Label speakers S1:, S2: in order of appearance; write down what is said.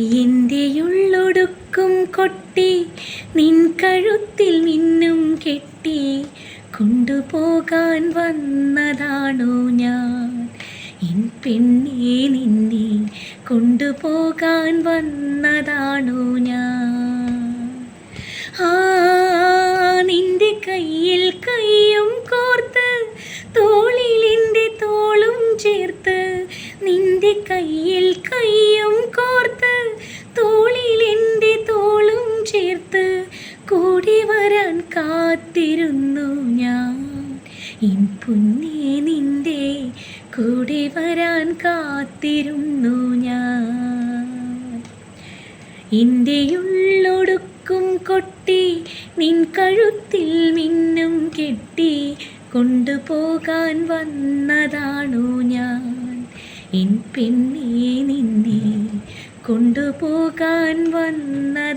S1: എന്റെയുള്ളൊടുക്കും കൊട്ടി നിൻ കഴുത്തിൽ മിന്നും കെട്ടി കൊണ്ടുപോകാൻ വന്നതാണോ ഞാൻ? എൻ പെണ്ണേ, നിന്നെ കൊണ്ടുപോകാൻ വന്നതാണോ ഞാൻ? ആ നിന്റെ കയ്യിൽ കയ്യും കോർത്ത് തോളിലെൻ്റെ തോളും ചേർത്ത്, നിന്റെ കയ്യിൽ കയ്യും കോർത്ത് തോളിലെൻ്റെ തോളും ചേർത്ത് കൂടി വരാൻ കാത്തിരുന്നു ഞാൻ. എൻ പൊന്നേ, നിന്റെ കൂടി വരാൻ കാത്തിരുന്നു ഞാൻ. എന്റെയുള്ളൊടുക്കും കൊട്ടി നിൻ കഴുത്തിൽ മിന്നും കെട്ടി കൊണ്ടുപോകാൻ വന്നതാണോ ഞാൻ? എൻ പെണ്ണേ, നിന്നെ കൊണ്ടുപോകാൻ വന്നതാണോ